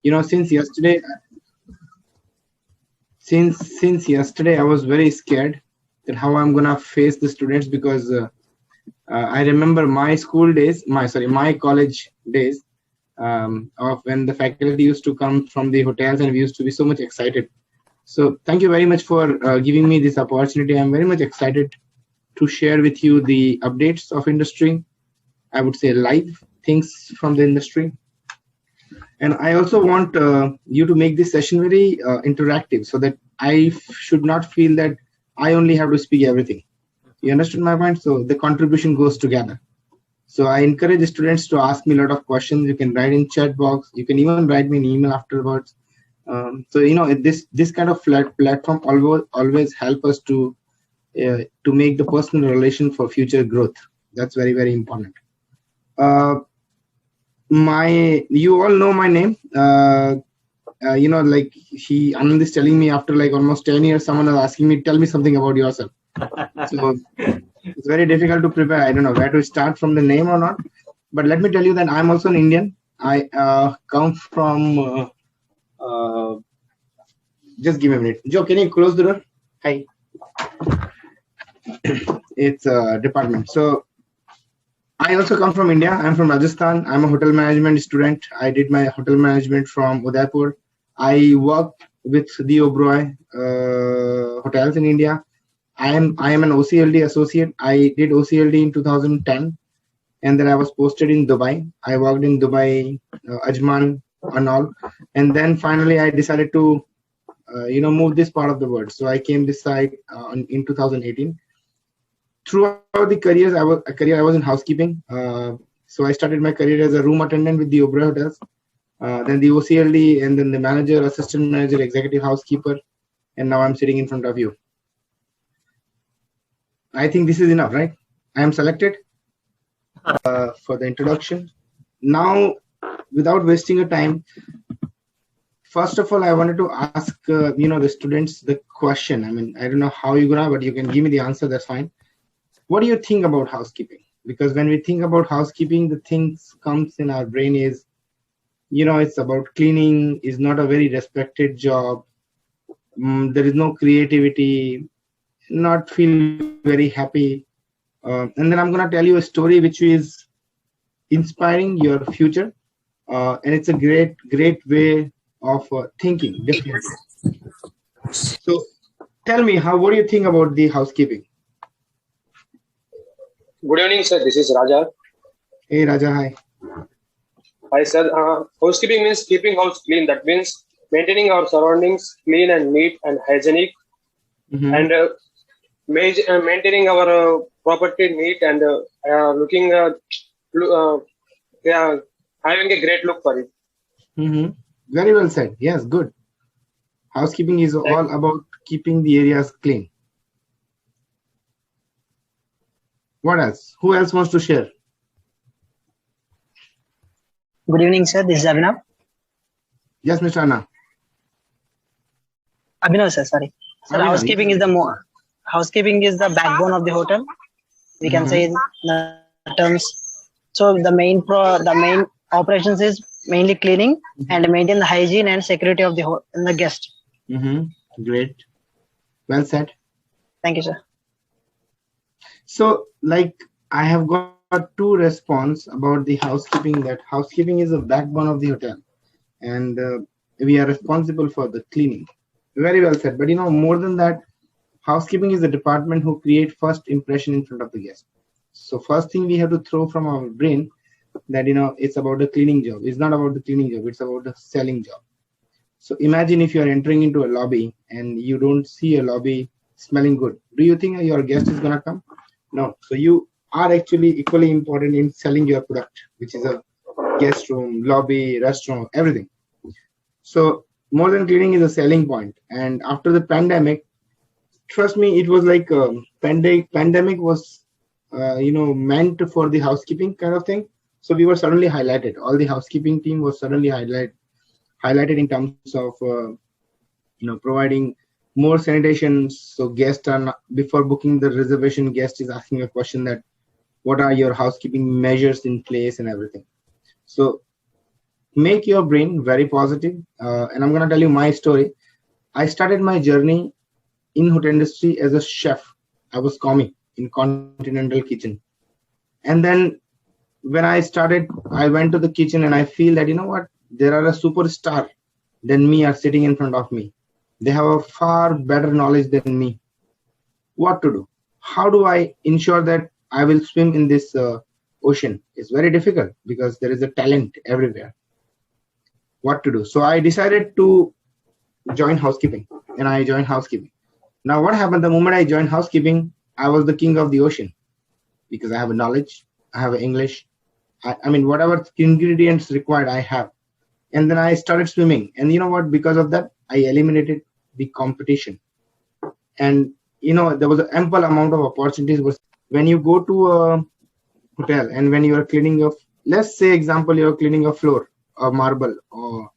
Since yesterday I was very scared that how I'm gonna face the students, because I remember my school days, my college days, of when the faculty used to come from the hotels and we used to be so much excited. So thank you very much for giving me this opportunity. I'm very much excited to share with you the updates of industry. I would say live things from the industry. And I also want you to make this session very interactive, so that I should not feel that I only have to speak everything. You understood my point? So the contribution goes together. So I encourage the students to ask me a lot of questions. You can write in chat box. You can even write me an email afterwards. So this kind of platform always help us to make the personal relation for future growth. That's very, very important. You all know my name. Like Anand is telling me after like almost 10 years, someone is asking me, tell me something about yourself. So it's very difficult to prepare. I don't know where to start from the name or not. But let me tell you that I'm also an Indian. I come from. Just give me a minute. Joe, can you close the door? Hi. It's a department. So I also come from India. I'm from Rajasthan. I'm a hotel management student. I did my hotel management from Udaipur. I worked with the Oberoi hotels in India. I am an OCLD associate. I did OCLD in 2010, and then I was posted in Dubai. I worked in Dubai, Ajman and all, and then finally I decided to move this part of the world. So I came this side in 2018. Throughout the career, I was in housekeeping. So I started my career as a room attendant with the Oberoi hotels, then the OCLD, and then the manager, assistant manager, executive housekeeper, and now I'm sitting in front of you. I think this is enough, right? I am selected for the introduction. Now, without wasting your time, first of all, I wanted to ask the students the question. I mean, I don't know how you're gonna, but you can give me the answer. That's fine. What do you think about housekeeping? Because when we think about housekeeping, the things comes in our brain is, it's about cleaning. Is not a very respected job. There is no creativity. Not feel very happy. And then I'm gonna tell you a story which is inspiring your future, and it's a great way of thinking differently. So tell me, what do you think about the housekeeping? Good evening, sir. This is Raja. Hey, Raja. Hi. Hi, sir. Housekeeping means keeping house clean. That means maintaining our surroundings clean and neat and hygienic, and maintaining our property neat and looking, having a great look for it. Very well said. Yes, good. Housekeeping is all about keeping the areas clean. What else? Who else wants to share? Good evening, sir. This is Abhinav. Yes, Mr. Anna. Abhinav, sir. Sorry. Sir, housekeeping is the backbone of the hotel. We can say in the terms. So the main operations is mainly cleaning and maintain the hygiene and security of the guest. Great. Well said. Thank you, sir. So, like, I have got two response about the housekeeping, that housekeeping is the backbone of the hotel, and we are responsible for the cleaning. Very well said. But more than that, housekeeping is the department who create first impression in front of the guest. So first thing we have to throw from our brain that it's about the cleaning job. It's not about the cleaning job. It's about the selling job. So imagine if you are entering into a lobby and you don't see a lobby smelling good. Do you think your guest is gonna come? No. So you are actually equally important in selling your product, which is a guest room, lobby, restaurant, everything. So more than cleaning is a selling point. And after the pandemic, trust me, it was like pandemic was meant for the housekeeping kind of thing. So we were suddenly highlighted. All the housekeeping team was suddenly highlighted in terms of providing more sanitation. So guests are not, before booking the reservation, guest is asking a question that what are your housekeeping measures in place and everything. So make your brain very positive. And I'm going to tell you my story. I started my journey in hotel industry as a chef. I was commis in Continental Kitchen. And then when I started, I went to the kitchen and I feel that, you know what, there are a superstar than me are sitting in front of me. They have a far better knowledge than me. What to do? How do I ensure that I will swim in this ocean? It's very difficult because there is a talent everywhere. What to do? So I decided to join housekeeping, and I joined housekeeping. Now what happened the moment I joined housekeeping, I was the king of the ocean because I have a knowledge, I have English, I mean whatever ingredients required I have. And then I started swimming, and you know what, because of that I eliminated the competition. And you know, there was an ample amount of opportunities. When you go to a hotel and when you are cleaning a, let's say example, you're cleaning a floor or marble, or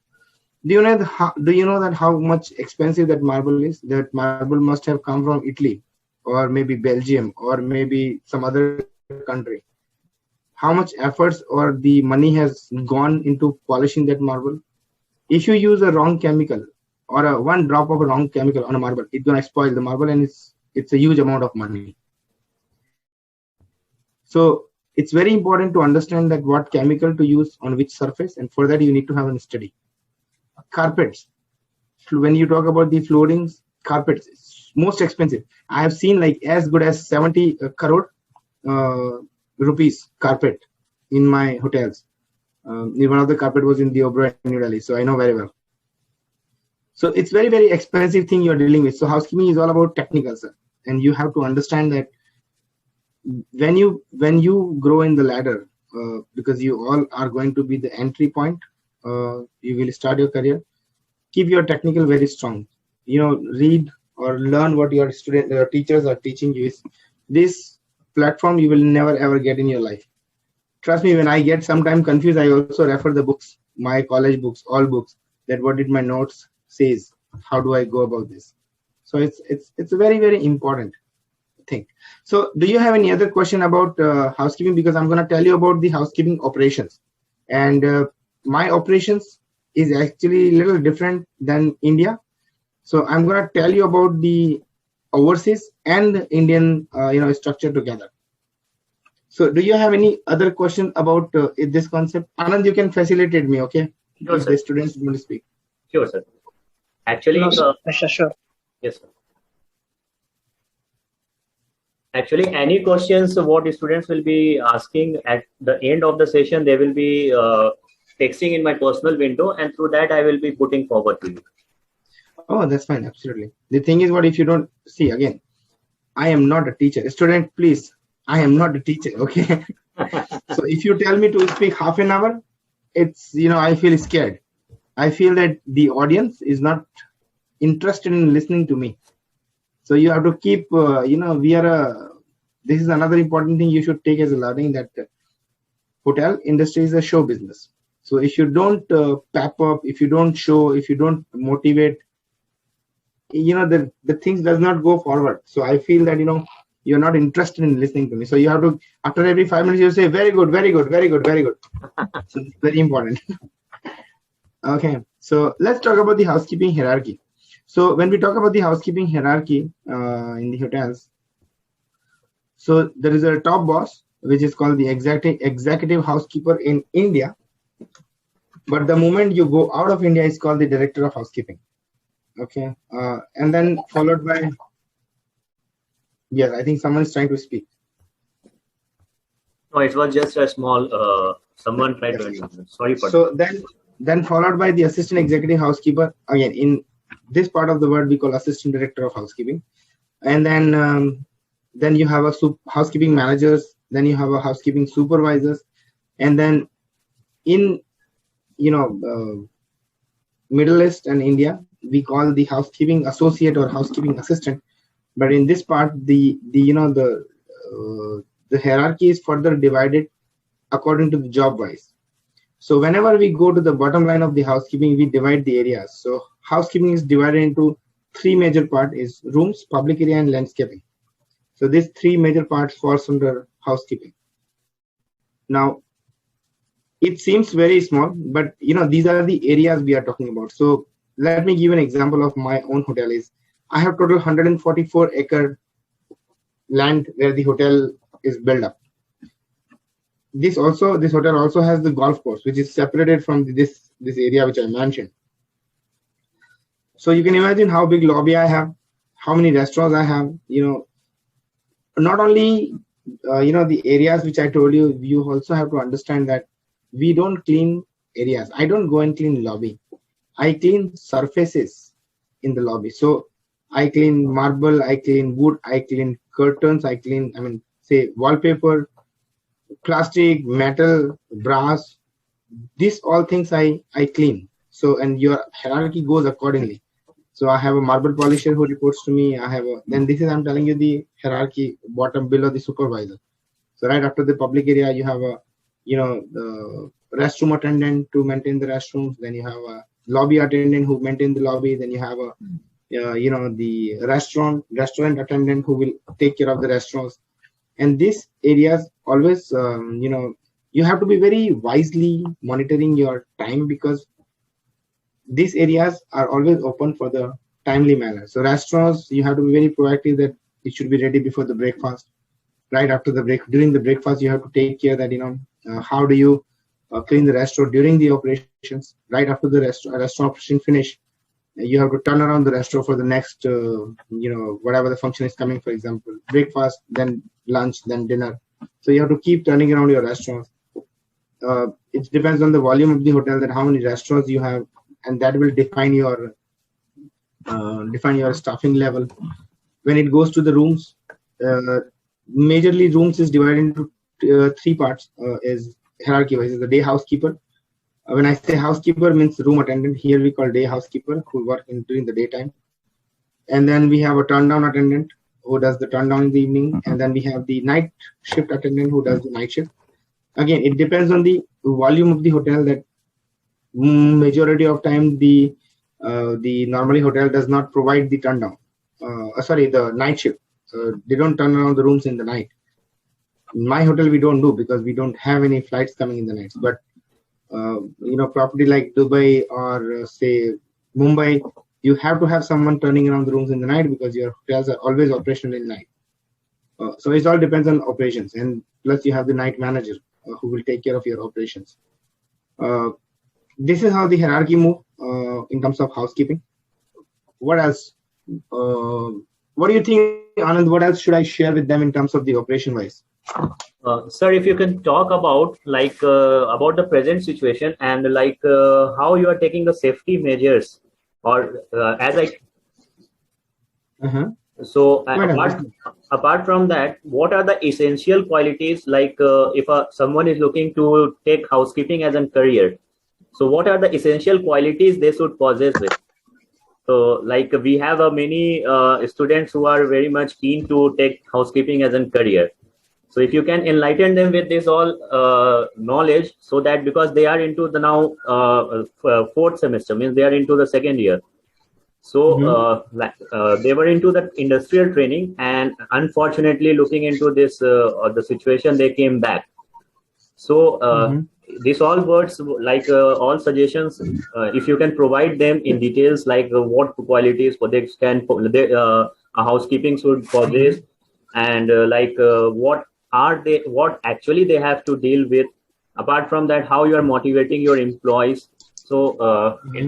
do you know that how much expensive that marble is? That marble must have come from Italy or maybe Belgium or maybe some other country. How much efforts or the money has gone into polishing that marble? If you use a wrong chemical or one drop of a wrong chemical on a marble, it's gonna spoil the marble, and it's a huge amount of money. So it's very important to understand that what chemical to use on which surface, and for that you need to have a study. Carpets. When you talk about the floorings, carpets, it's most expensive. I have seen like as good as 70 crore rupees carpet in my hotels. One of the carpet was in the Oberoi, New Delhi, so I know very well. So it's very, very expensive thing you're dealing with. So housekeeping is all about technical, sir. And you have to understand that when you grow in the ladder, because you all are going to be the entry point, you will start your career, keep your technical very strong. You know, read or learn what your teachers are teaching you. This platform you will never ever get in your life. Trust me, when I get sometimes confused, I also refer the books, my college books, all books, that what did my notes says, how do I go about this? So it's a very, very important thing. So do you have any other question about housekeeping? Because I'm going to tell you about the housekeeping operations, and my operations is actually a little different than India. So I'm going to tell you about the overseas and Indian structure together. So do you have any other question about this concept? Anand, you can facilitate me, okay? Sure, if sir. The students want to speak. Sure, sir. Actually, sure. Yes, sir. Actually, any questions what the students will be asking at the end of the session, they will be texting in my personal window, and through that I will be putting forward to you. Oh, that's fine. Absolutely. The thing is, what if you don't see again? I am not a teacher. Student, please. I am not a teacher. Okay. So if you tell me to speak half an hour, it's, I feel scared. I feel that the audience is not interested in listening to me. So you have to keep, this is another important thing you should take as a learning, that hotel industry is a show business. So if you don't pep up, if you don't show, if you don't motivate, the things does not go forward. So I feel that, you're not interested in listening to me. So you have to, after every 5 minutes, you say, very good, very good, very good, very good. So it's very important. Okay. So let's talk about the housekeeping hierarchy. So when we talk about the housekeeping hierarchy in the hotels, so there is a top boss, which is called the executive housekeeper in India. But the moment you go out of India, it's called the director of housekeeping. Okay. And then followed by, yes, I think someone is trying to speak. No, it was just a small, someone tried to, sorry for so that. Then followed by the assistant executive housekeeper. Again, in this part of the world, we call assistant director of housekeeping. And then you have a housekeeping managers. Then you have a housekeeping supervisors. And then in, Middle East and India, we call the housekeeping associate or housekeeping assistant. But in this part, the hierarchy is further divided according to the job wise. So whenever we go to the bottom line of the housekeeping, we divide the areas. So housekeeping is divided into 3 major parts: is rooms, public area, and landscaping. So these 3 major parts falls under housekeeping. Now, it seems very small, but these are the areas we are talking about. So let me give an example of my own hotel. Is I have total 144-acre land where the hotel is built up. This hotel also has the golf course, which is separated from this area which I mentioned. So you can imagine how big lobby I have, how many restaurants I have. Not only the areas which I told you, you also have to understand that we don't clean areas. I don't go and clean lobby. I clean surfaces in the lobby. So I clean marble, I clean wood, I clean curtains, I clean, say wallpaper, plastic, metal, brass. These all things I clean. So, and your hierarchy goes accordingly. So I have a marble polisher who reports to me. Then this is, I'm telling you, the hierarchy bottom below the supervisor. So right after the public area, you have the restroom attendant to maintain the restrooms. Then you have a lobby attendant who maintain the lobby. Then you have the restaurant attendant who will take care of the restaurants. And these areas always, you have to be very wisely monitoring your time, because these areas are always open for the timely manner. So restaurants, you have to be very proactive that it should be ready before the breakfast. Right after the break, during the breakfast, you have to take care that how do you clean the restaurant during the operations. Right after the restaurant operation finish, you have to turn around the restaurant for the next whatever the function is coming. For example, breakfast, then lunch, then dinner. So you have to keep turning around your restaurants. It depends on the volume of the hotel, that how many restaurants you have, and that will define your staffing level. When it goes to the rooms, majorly rooms is divided into three parts. Is hierarchy wise, is the day housekeeper. When I say housekeeper, means room attendant. Here we call day housekeeper, who work during the daytime. And then we have a turn-down attendant who does the turn-down in the evening. And then we have the night shift attendant who does the night shift. Again, it depends on the volume of the hotel. That majority of time the normally hotel does not provide the turn-down. The night shift. They don't turn around the rooms in the night. In my hotel, we don't do, because we don't have any flights coming in the nights. But property like Dubai or say Mumbai, you have to have someone turning around the rooms in the night, because your hotels are always operational in night. So it all depends on operations, and plus you have the night manager who will take care of your operations. This is how the hierarchy move in terms of housekeeping. What else? What do you think, Anand? What else should I share with them in terms of the operation wise? Sir, if you can talk about about the present situation, and how you are taking the safety measures, or as I. So apart from that, what are the essential qualities, if someone is looking to take housekeeping as a career? So what are the essential qualities they should possess with? So we have many students who are very much keen to take housekeeping as a career. So if you can enlighten them with this all knowledge, so that because they are into the now fourth semester, means they are into the second year. So they were into the industrial training, and unfortunately looking into this the situation, they came back. So this all words, all suggestions, if you can provide them in details, what qualities they can housekeeping should possess, and what actually they have to deal with. Apart from that, how you are motivating your employees. So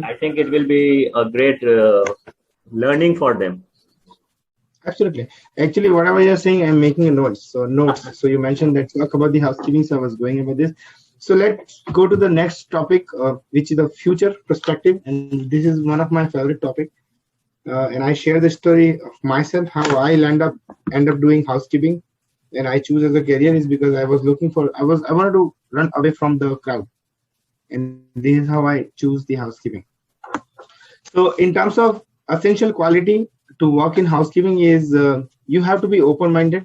I think it will be a great learning for them. Absolutely. Actually, whatever you're saying, I'm making a notes. So you mentioned that talk about the housekeeping, so I was going about this. So let's go to the next topic, which is the future perspective. And this is one of my favorite topics. And I share the story of myself, how I end up doing housekeeping, and I choose as a career is because I wanted to run away from the crowd. And this is how I choose the housekeeping. So in terms of essential quality to work in housekeeping is you have to be open-minded.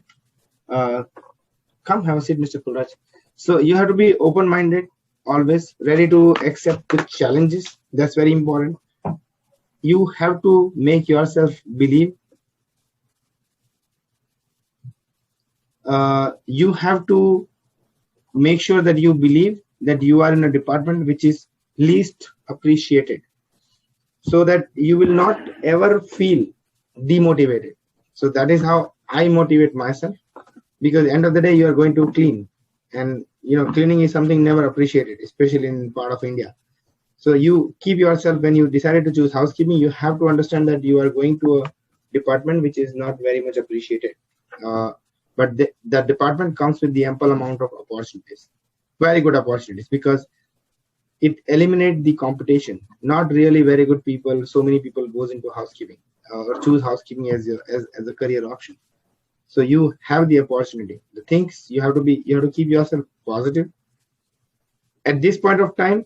Come have a seat, Mr. Kulraj. So you have to be open-minded, always ready to accept the challenges. That's very important. You have to make yourself believe. You have to make sure that you believe that you are in a department which is least appreciated, so that you will not ever feel demotivated. So that is how I motivate myself, because at the end of the day you are going to clean, and cleaning is something never appreciated, especially in part of India. So you keep yourself, when you decided to choose housekeeping, you have to understand that you are going to a department which is not very much appreciated, but that department comes with the ample amount of opportunities, very good opportunities, because it eliminates the competition. Not really very good people, so many people goes into housekeeping or choose housekeeping as a career option. So you have the opportunity. The things you have to keep yourself positive at this point of time.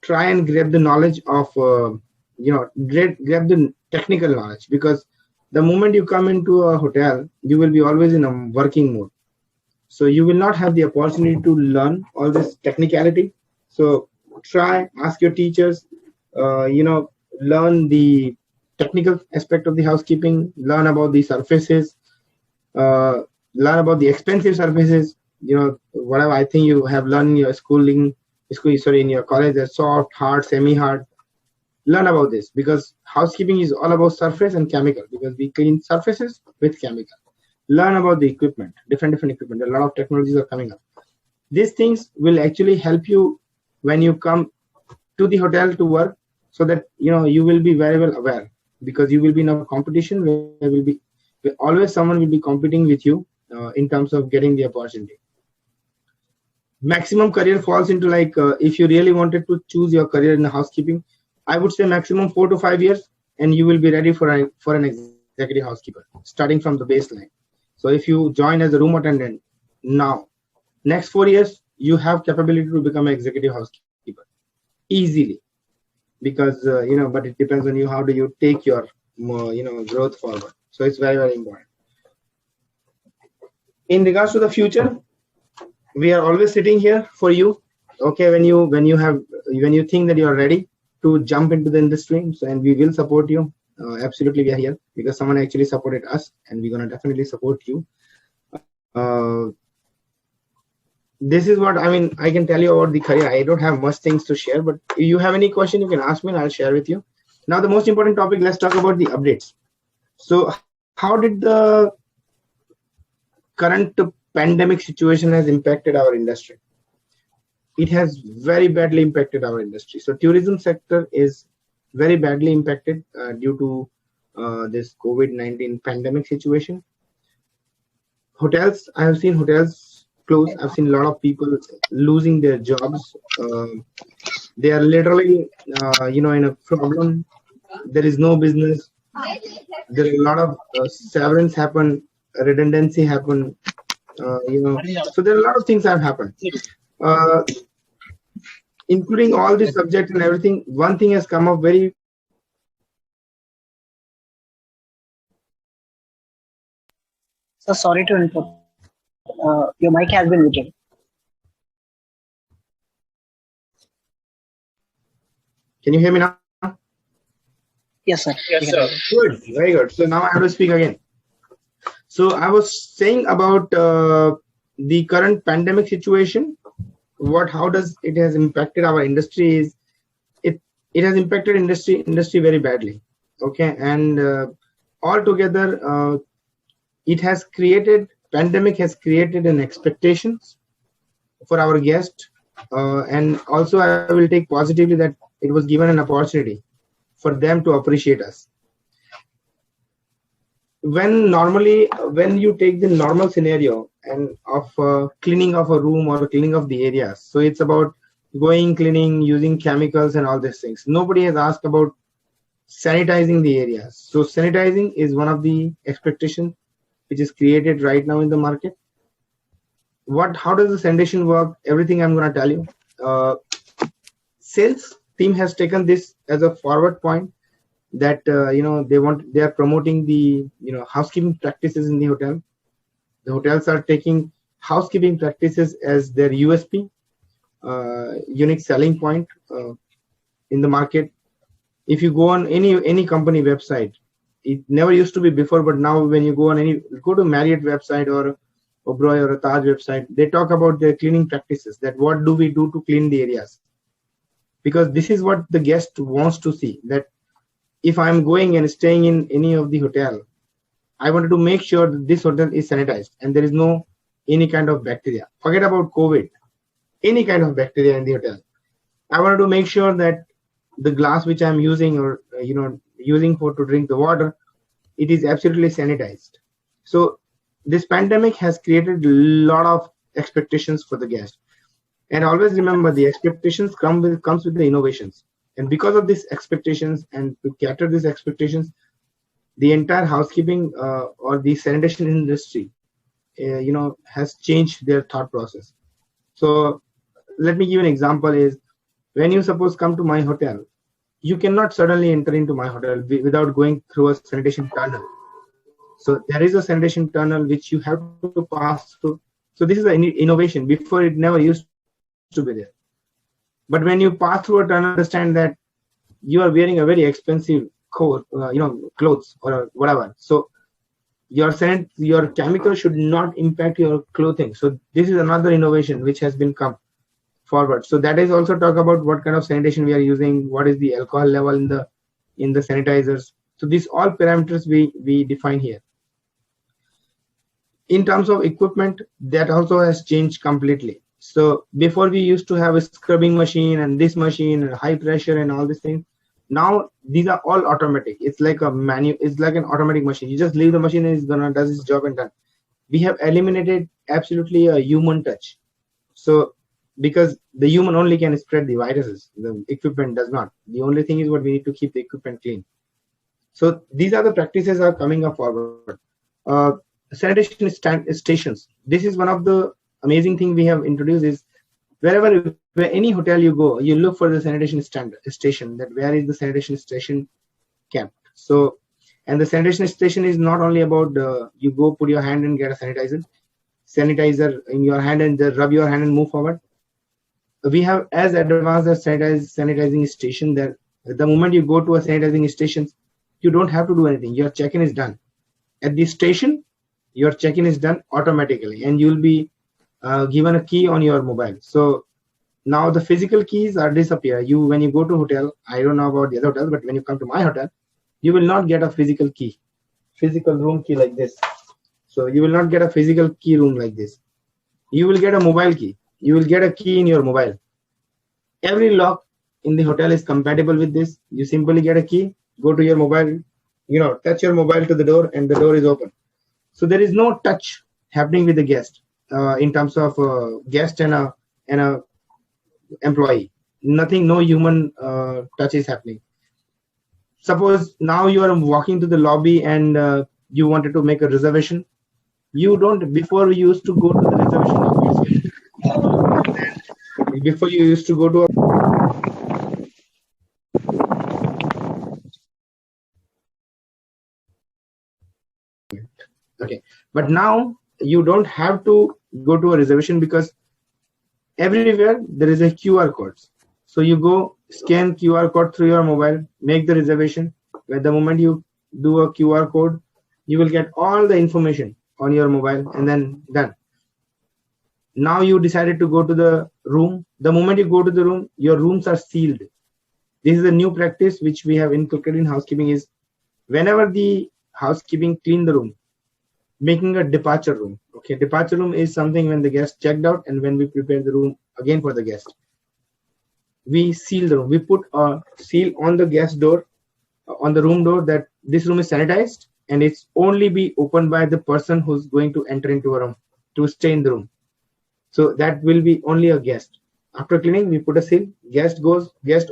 Try and grab the knowledge of grab the technical knowledge, because the moment you come into a hotel, you will be always in a working mode, so you will not have the opportunity to learn all this technicality. So try, ask your teachers, learn the technical aspect of the housekeeping, learn about the surfaces, learn about the expensive surfaces, whatever I think you have learned in your in your college, that's soft, hard, semi-hard. Learn about this, because housekeeping is all about surface and chemical, because we clean surfaces with chemical. Learn about the equipment, different equipment. A lot of technologies are coming up. These things will actually help you when you come to the hotel to work, so that you will be very well aware, because you will be in a competition where always someone will be competing with you in terms of getting the opportunity. Maximum career falls into if you really wanted to choose your career in housekeeping, I would say maximum 4 to 5 years, and you will be ready for an executive housekeeper, starting from the baseline. So if you join as a room attendant now, next 4 years you have capability to become an executive housekeeper easily, because but it depends on you, how do you take your growth forward. So it's very, very important. In regards to the future, we are always sitting here for you. Okay, when you think that you are ready to jump into the industry, and we will support you. Absolutely, we are here because someone actually supported us, and we're gonna definitely support you. This is what I can tell you about the career. I don't have much things to share, but if you have any question, you can ask me and I'll share with you. Now, the most important topic, let's talk about the updates. So how did the current pandemic situation has impacted our industry? It has very badly impacted our industry. So tourism sector is very badly impacted due to this COVID-19 pandemic situation. Hotels, I have seen hotels close. I've seen a lot of people losing their jobs. They are literally in a problem. There is no business. There are a lot of severance happen, redundancy happen. So there are a lot of things that have happened. Including all the subjects and everything, one thing has come up very. So sorry to interrupt. Your mic has been muted. Can you hear me now? Yes, sir. Yes, sir. Good, very good. So now I have to speak again. So I was saying about the current pandemic situation. How does it has impacted our industry? Is it has impacted industry very badly. Okay, and altogether, pandemic has created an expectations for our guests, and also I will take positively that it was given an opportunity for them to appreciate us. When you take the normal scenario and of cleaning of a room or cleaning of the areas, so it's about going cleaning, using chemicals and all these things. Nobody has asked about sanitizing the areas. So sanitizing is one of the expectations which is created right now in the market. How does the sanitation work? Everything I'm going to tell you. Sales team has taken this as a forward point, that they are promoting the housekeeping practices in the hotel. The hotels are taking housekeeping practices as their USP, unique selling point in the market. If you go on any company website, it never used to be before, but now when you go to Marriott website or Oberoi or a Taj website, they talk about their cleaning practices, that what do we do to clean the areas, because this is what the guest wants to see, that if I'm going and staying in any of the hotel, I wanted to make sure that this hotel is sanitized and there is no any kind of bacteria. Forget about COVID, any kind of bacteria in the hotel. I wanted to make sure that the glass which I'm using, or using for to drink the water, it is absolutely sanitized. So this pandemic has created a lot of expectations for the guest, and always remember, the expectations comes with the innovations. And because of these expectations, and to cater these expectations, the entire housekeeping or the sanitation industry has changed their thought process. So let me give an example. Is when you suppose come to my hotel, you cannot suddenly enter into my hotel without going through a sanitation tunnel. So there is a sanitation tunnel which you have to pass through. So this is an innovation. Before, it never used to be there. But when you pass through a tunnel, understand that you are wearing a very expensive coat, clothes or whatever. So your chemical should not impact your clothing. So this is another innovation which has been come forward. So that is also talk about what kind of sanitation we are using, what is the alcohol level in the sanitizers. So these all parameters we define here. In terms of equipment, that also has changed completely. So before, we used to have a scrubbing machine and this machine and high pressure and all these things. Now these are all automatic. It's like it's like an automatic machine. You just leave the machine and it's gonna does its job and done. We have eliminated absolutely a human touch. So because the human only can spread the viruses, the equipment does not. The only thing is what we need to keep the equipment clean. So these are the practices are coming up forward. Sanitation stations. This is one of the amazing thing we have introduced. Is where any hotel you go, you look for the sanitation station. That where is the sanitation station kept? So, and the sanitation station is not only about you go put your hand and get a sanitizer in your hand and just rub your hand and move forward. We have as advanced as sanitizing station that the moment you go to a sanitizing station, you don't have to do anything. Your check-in is done. At the station, your check-in is done automatically, and you'll be given a key on your mobile. So now the physical keys are disappear. When you go to hotel, I don't know about the other hotels, but when you come to my hotel, you will not get a physical room key like this. So you will not get a physical key room like this. You will get a mobile key. You will get a key in your mobile. Every lock in the hotel is compatible with this. You simply get a key, go to your mobile, touch your mobile to the door, and the door is open. So there is no touch happening with the guest in terms of guest and a employee. Nothing, no human touch is happening. Suppose now you are walking to the lobby and you wanted to make a reservation. You don't. Before, we used to go to the reservation office. Before, you used to go to okay, but now you don't have to go to a reservation, because everywhere there is a QR code. So you go scan QR code through your mobile, make the reservation. At the moment you do a QR code, you will get all the information on your mobile, and then done. Now you decided to go to the room. The moment you go to the room, your rooms are sealed. This is a new practice which we have inculcated in housekeeping. Is whenever the housekeeping clean the room, making a departure room. Okay, departure room is something when the guest checked out, and when we prepare the room again for the guest, we seal the room. We put a seal on the guest door, on the room door, that this room is sanitized and it's only be opened by the person who's going to enter into a room to stay in the room. So that will be only a guest. After cleaning, we put a seal. Guest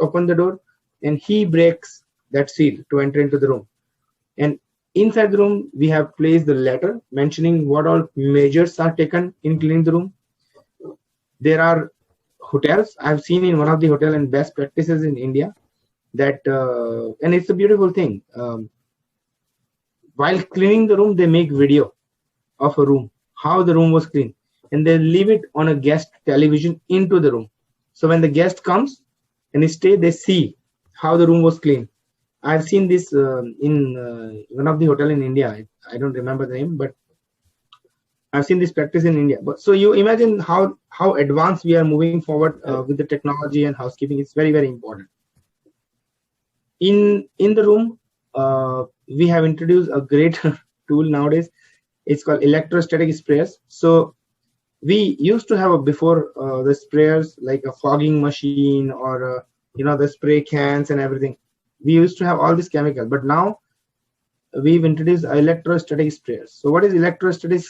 open the door, and he breaks that seal to enter into the room. And inside the room, we have placed the letter mentioning what all measures are taken in cleaning the room. There are hotels. I've seen in one of the hotel and best practices in India that, and it's a beautiful thing. While cleaning the room, they make video of a room, how the room was cleaned, and they leave it on a guest television into the room. So when the guest comes and they see how the room was cleaned. I've seen this in one of the hotel in India. I don't remember the name, but I've seen this practice in India. But so you imagine how advanced we are moving forward with the technology and housekeeping. It's very, very important. In the room, we have introduced a great tool nowadays. It's called electrostatic sprayers. So we used to have before the sprayers like a fogging machine or the spray cans and everything. We used to have all this chemical, but now we've introduced electrostatic sprayers. So what is electrostatic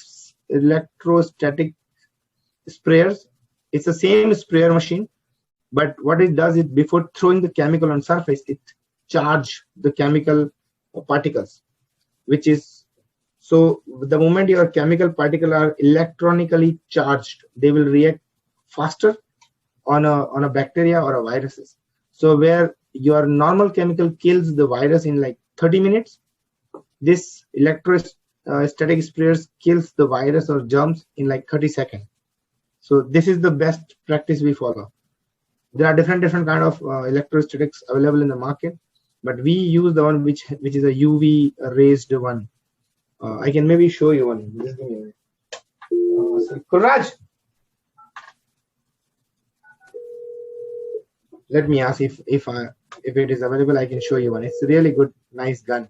sprayers? It's the same sprayer machine, but what it does is before throwing the chemical on surface, it charge the chemical particles, which is, so the moment your chemical particles are electronically charged, they will react faster on a bacteria or a viruses. So where your normal chemical kills the virus in like 30 minutes, this electrostatic sprayers kills the virus or germs in like 30 seconds. So this is the best practice we follow. There are different kind of electrostatics available in the market, but we use the one which is a UV raised one. I can maybe show you one. Just give me a minute. Kulraj, let me ask if it is available. I can show you one. It's a really good, nice gun.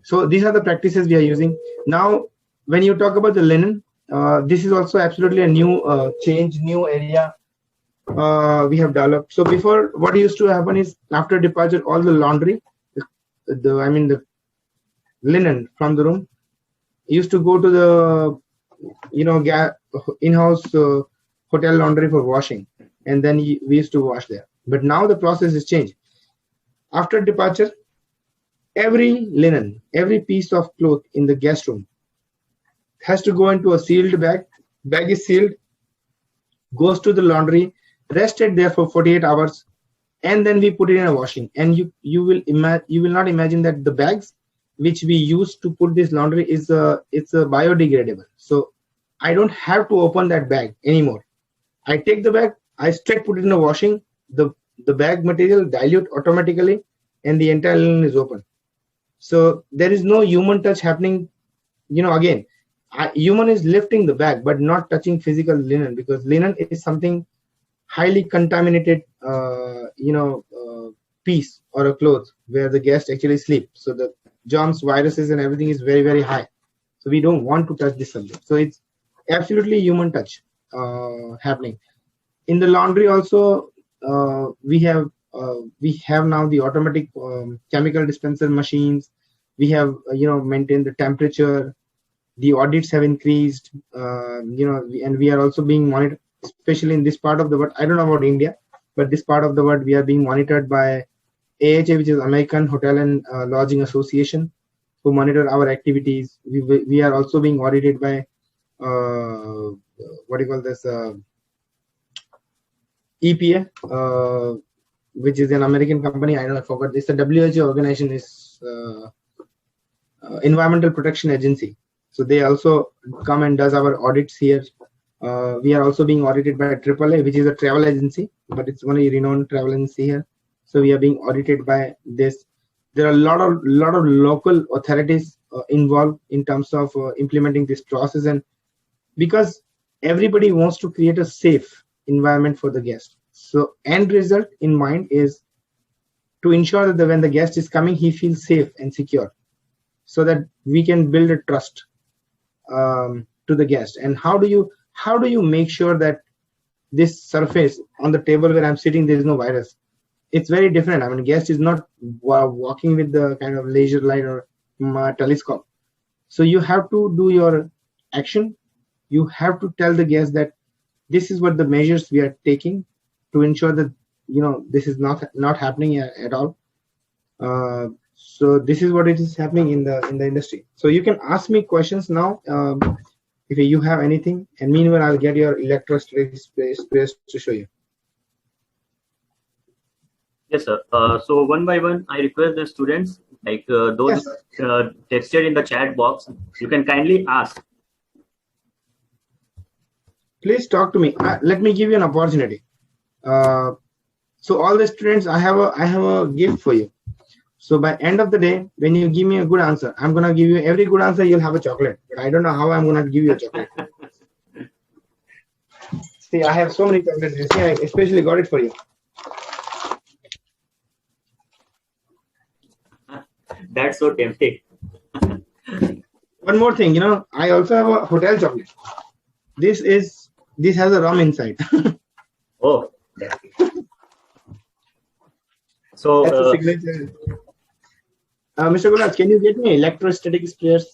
So these are the practices we are using now. When you talk about the linen, this is also absolutely a new change, new area we have developed. So before, what used to happen is after departure, all the laundry, the linen from the room used to go to the in-house hotel laundry for washing, and then we used to wash there. But now the process is changed. After departure, every linen, every piece of cloth in the guest room has to go into a sealed bag. Bag is sealed, goes to the laundry, rested there for 48 hours, and then we put it in a washing. And you will not imagine that the bags which we use to put this laundry is it's a biodegradable. So I don't have to open that bag anymore. I take the bag, I straight put it in a washing. The bag material dilute automatically, and the entire linen is open. So there is no human touch happening. Again, human is lifting the bag but not touching physical linen, because linen is something highly contaminated piece or a cloth where the guest actually sleep. So the germs, viruses and everything is very, very high. So we don't want to touch this subject. So it's absolutely human touch happening. In the laundry also, we have now the automatic chemical dispenser machines. We have maintained the temperature. The audits have increased, and we are also being monitored, especially in this part of the world. I don't know about India, but this part of the world we are being monitored by AHA, which is American Hotel and Lodging Association, who monitor our activities. We are also being audited by EPA, which is an American company. I forgot this. The WHO organization is Environmental Protection Agency. So they also come and does our audits here. We are also being audited by AAA, which is a travel agency, but it's one renowned travel agency here. So we are being audited by this. There are a lot of local authorities involved in terms of implementing this process, and because everybody wants to create a safe environment for the guest. So end result in mind is to ensure that when the guest is coming, he feels safe and secure, so that we can build a trust to the guest. And how do you make sure that this surface on the table where I'm sitting, there is no virus? It's very different. I mean, guest is not walking with the kind of laser light or telescope. So you have to do your action. You have to tell the guest that this is what the measures we are taking to ensure that this is not happening at all. So this is what it is happening in the industry. So you can ask me questions now if you have anything, and meanwhile I'll get your electrostatic sprayers to show you. Yes, sir. So one by one, I request the students, like those texted in the chat box, you can kindly ask. Please talk to me. Let me give you an opportunity. So all the students, I have a gift for you. So by end of the day, when you give me a good answer, I'm gonna give you every good answer. You'll have a chocolate. But I don't know how I'm gonna give you a chocolate. See, I have so many chocolates. You see, I especially got it for you. That's so tempting. One more thing, I also have a hotel chocolate. This has a rum inside. Oh, so that's a signature. Mr. Gulraj, can you get me electrostatic sprayers?